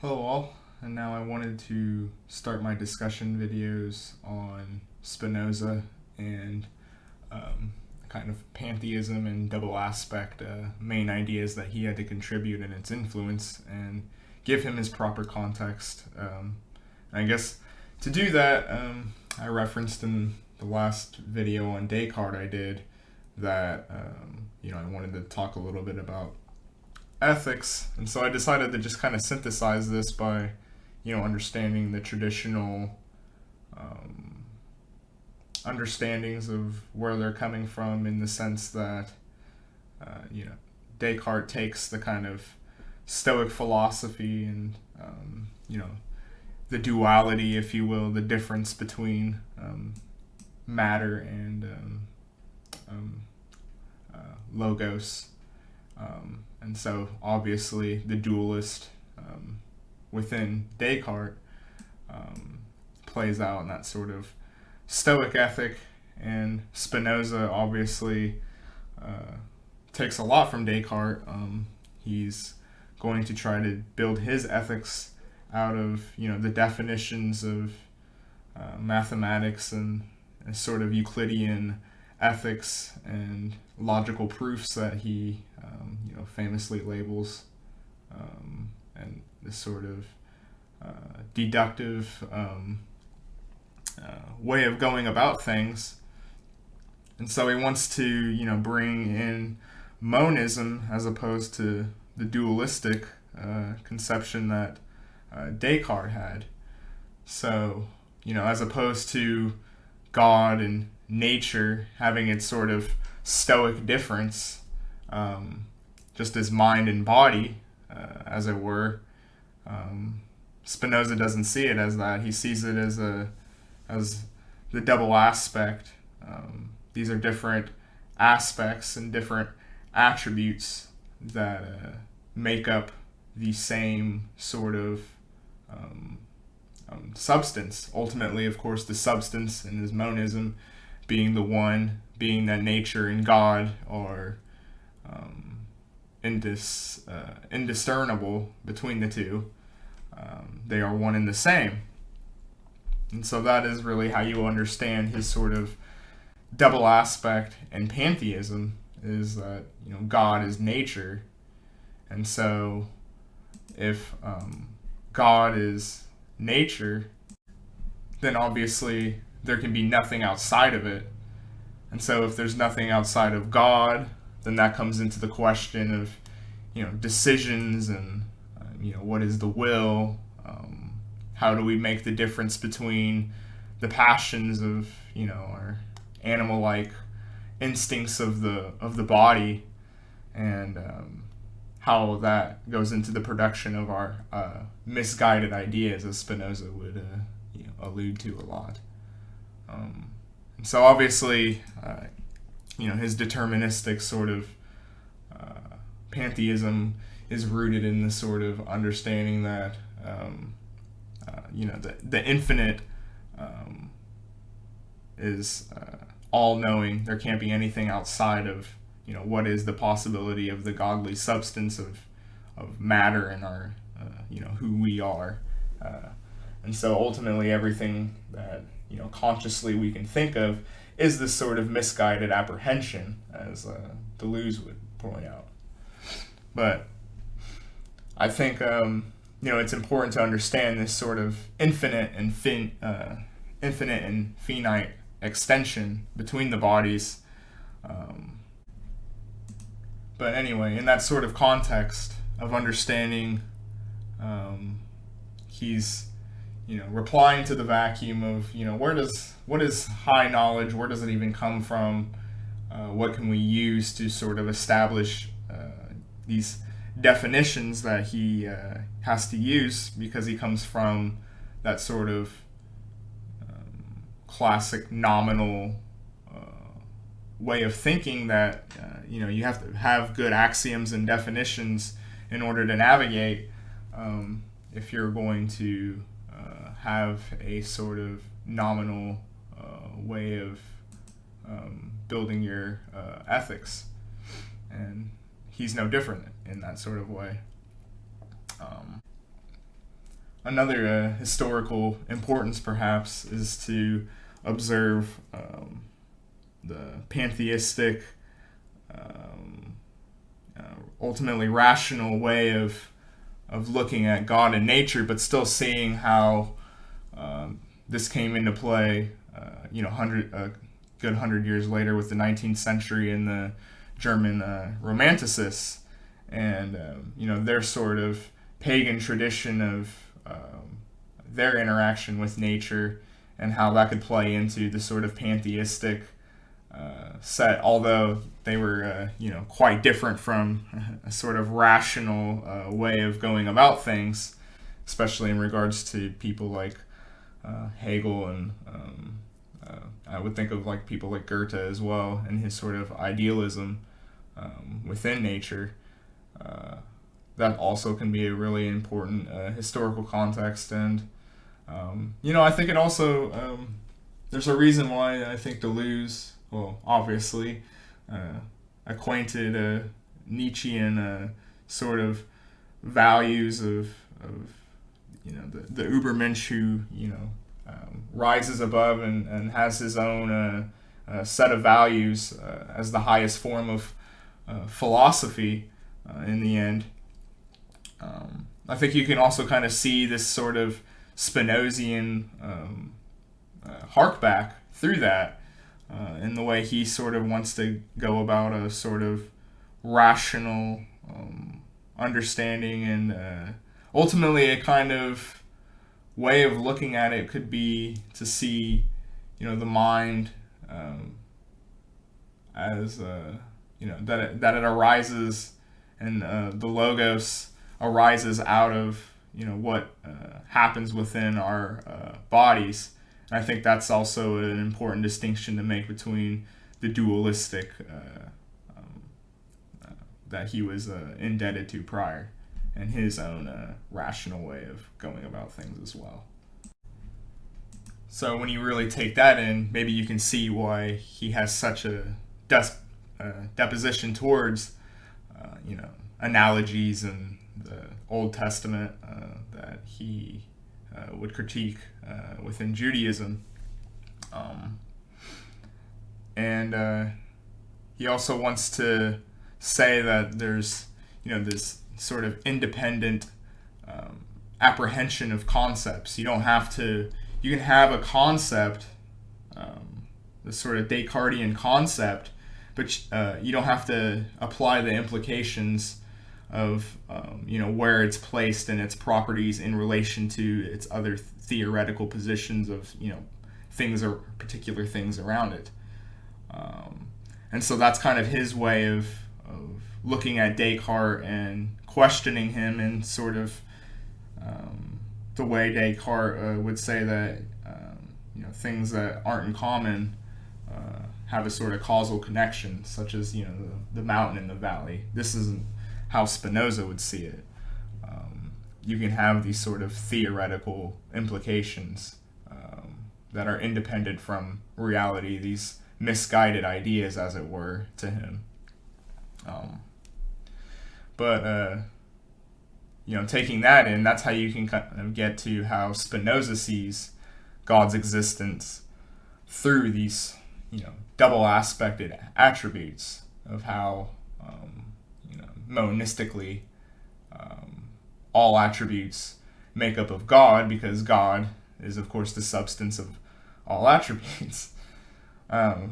Hello all, and now I wanted to start my discussion videos on Spinoza and kind of pantheism and double aspect main ideas that he had to contribute in its influence and give him his proper context. I guess to do that, I referenced in the last video on Descartes I did that I wanted to talk a little bit about ethics, and so I decided to just kind of synthesize this by, understanding the traditional understandings of where they're coming from, in the sense that, Descartes takes the kind of Stoic philosophy and, the duality, if you will, the difference between matter and logos. And so, obviously, the dualist within Descartes plays out in that sort of Stoic ethic, and Spinoza obviously takes a lot from Descartes. He's going to try to build his ethics out of the definitions of mathematics and sort of Euclidean ethics and logical proofs that he famously labels, and this sort of deductive way of going about things. And so he wants to bring in monism as opposed to the dualistic conception that Descartes had. So as opposed to God and nature having its sort of Stoic difference, just as mind and body, as it were. Spinoza doesn't see it as that. He sees it as the double aspect. These are different aspects and different attributes that make up the same sort of substance. Ultimately, of course, the substance in his monism being the one, being that nature and God are indiscernible between the two. They are one and the same. And so that is really how you understand his sort of double aspect and pantheism, is that God is nature. And so if God is nature, then obviously there can be nothing outside of it. And so if there's nothing outside of God, then that comes into the question of decisions and what is the will. How do we make the difference between the passions of our animal-like instincts of the body, and how that goes into the production of our misguided ideas, as Spinoza would allude to a lot. And so obviously, his deterministic sort of pantheism is rooted in the sort of understanding that the infinite is all-knowing. There can't be anything outside of what is the possibility of the godly substance of matter and our who we are. And so ultimately everything that consciously we can think of is this sort of misguided apprehension, as Deleuze would point out. But I think it's important to understand this sort of infinite and finite extension between the bodies. But anyway, in that sort of context of understanding, he's replying to the vacuum of what is high knowledge, where does it even come from, what can we use to sort of establish these definitions that he has to use, because he comes from that sort of classic nominal way of thinking that you have to have good axioms and definitions in order to navigate, if you're going to have a sort of nominal way of building your ethics. And he's no different in that sort of way. another historical importance, perhaps, is to observe the pantheistic, ultimately rational way of looking at God and nature, but still seeing how this came into play, a good 100 years later with the 19th century and the German Romanticists, and their sort of pagan tradition of their interaction with nature, and how that could play into the sort of pantheistic set, although they were quite different from a sort of rational way of going about things, especially in regards to people like Hegel, and I would think of like people like Goethe as well, and his sort of idealism within nature. That also can be a really important historical context, and I think it also there's a reason why I think Deleuze, well, obviously, acquainted Nietzschean sort of values of the Übermensch who rises above and has his own set of values as the highest form of philosophy in the end. I think you can also kind of see this sort of Spinozian hark back through that in the way he sort of wants to go about a sort of rational understanding, and ultimately a kind of way of looking at it could be to see the mind as that it arises, and the logos arises out of what happens within our bodies. And I think that's also an important distinction to make between the dualistic that he was indebted to prior, and his own rational way of going about things as well. So when you really take that in, maybe you can see why he has such a deposition towards analogies and the Old Testament that he would critique within Judaism, and he also wants to say that there's this sort of independent apprehension of concepts. You don't have to. You can have a concept, the sort of Descartes concept, but you don't have to apply the implications of where it's placed and its properties in relation to its other theoretical positions of things or particular things around it, and so that's kind of his way of looking at Descartes and questioning him, and sort of the way Descartes would say that things that aren't in common have a sort of causal connection, such as the mountain and the valley. This isn't how Spinoza would see it. You can have these sort of theoretical implications that are independent from reality, these misguided ideas, as it were, to him. But taking that in, that's how you can kind of get to how Spinoza sees God's existence through these, double aspected attributes of how, monistically, all attributes make up of God, because God is, of course, the substance of all attributes. I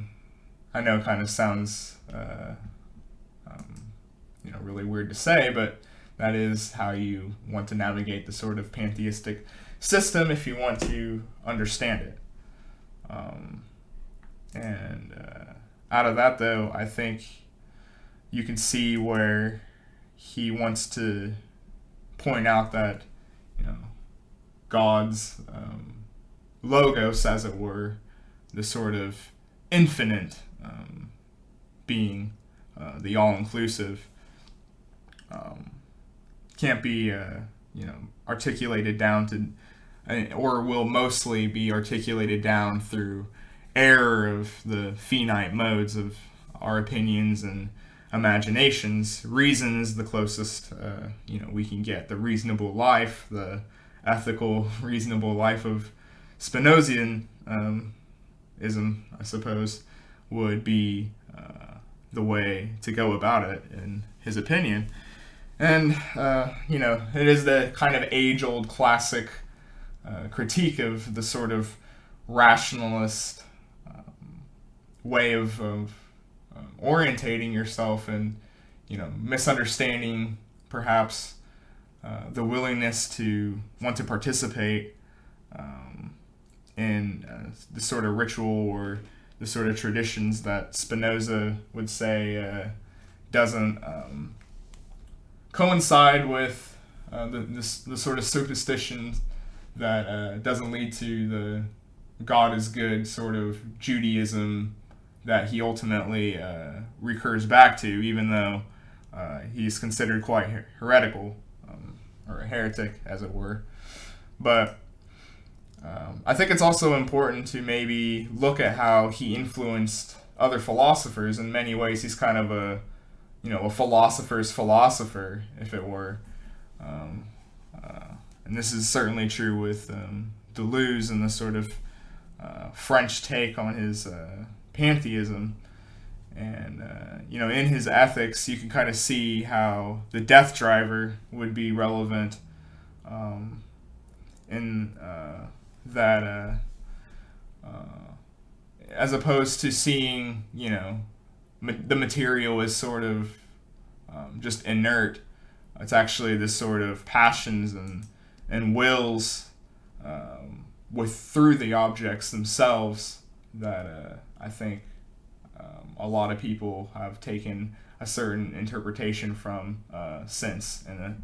know it kind of sounds, really weird to say, but that is how you want to navigate the sort of pantheistic system if you want to understand it. And out of that, though, I think you can see where he wants to point out that, God's logos, as it were, the sort of infinite being, the all-inclusive, can't be, articulated down to, or will mostly be articulated down through error of the finite modes of our opinions and imaginations. Reason is the closest, we can get. The reasonable life, the ethical, reasonable life of Spinozian ism, I suppose, would be the way to go about it, in his opinion. And, it is the kind of age-old classic critique of the sort of rationalist way of orientating yourself, and, misunderstanding, perhaps, the willingness to want to participate in the sort of ritual or the sort of traditions that Spinoza would say doesn't coincide with the sort of superstition that doesn't lead to the God is good sort of Judaism that he ultimately recurs back to, even though he's considered quite heretical, or a heretic, as it were. But I think it's also important to maybe look at how he influenced other philosophers. In many ways, he's kind of a philosopher's philosopher, if it were. And this is certainly true with Deleuze and the sort of French take on his pantheism. And, in his ethics, you can kind of see how the death driver would be relevant in that, as opposed to seeing, the material as sort of just inert. It's actually this sort of passions and wills through the objects themselves that I think a lot of people have taken a certain interpretation from since, in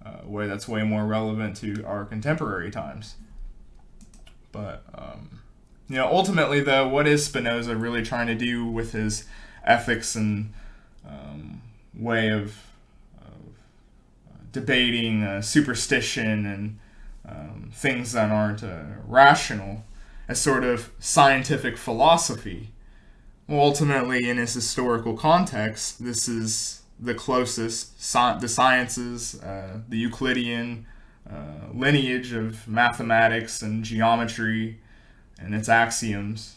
a way that's way more relevant to our contemporary times. But ultimately, though, what is Spinoza really trying to do with his ethics and way of debating superstition and things that aren't rational as sort of scientific philosophy? Well, ultimately, in his historical context, this is the closest the sciences, the Euclidean lineage of mathematics and geometry and its axioms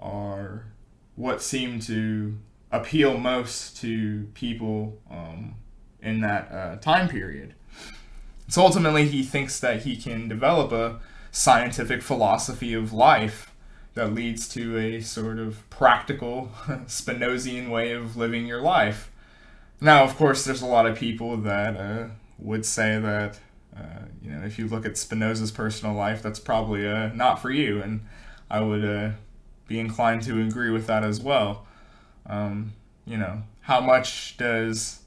are what seem to appeal most to people in that time period. So ultimately, he thinks that he can develop a scientific philosophy of life that leads to a sort of practical Spinozian way of living your life. Now, of course, there's a lot of people that would say that, if you look at Spinoza's personal life, that's probably not for you, and I would be inclined to agree with that as well. How much does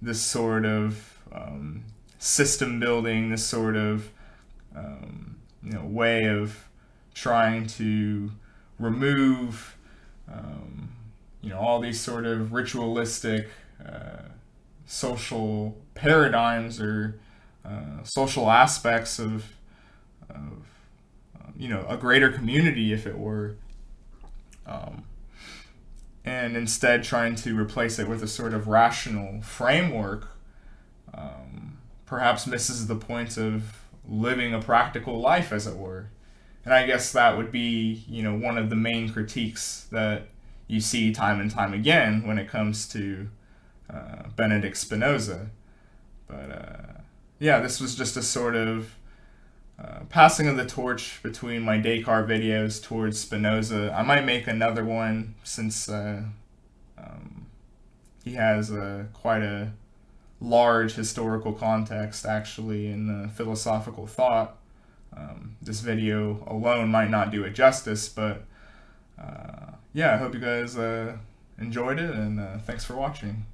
this sort of system building, this sort of way of trying to remove all these sort of ritualistic social paradigms or social aspects of a greater community, if it were, and instead trying to replace it with a sort of rational framework, perhaps misses the point of living a practical life, as it were. And I guess that would be, one of the main critiques that you see time and time again when it comes to Benedict Spinoza. But this was just a sort of passing of the torch between my Descartes videos towards Spinoza. I might make another one since he has quite a large historical context, actually, in philosophical thought. This video alone might not do it justice, but I hope you guys enjoyed it, and thanks for watching.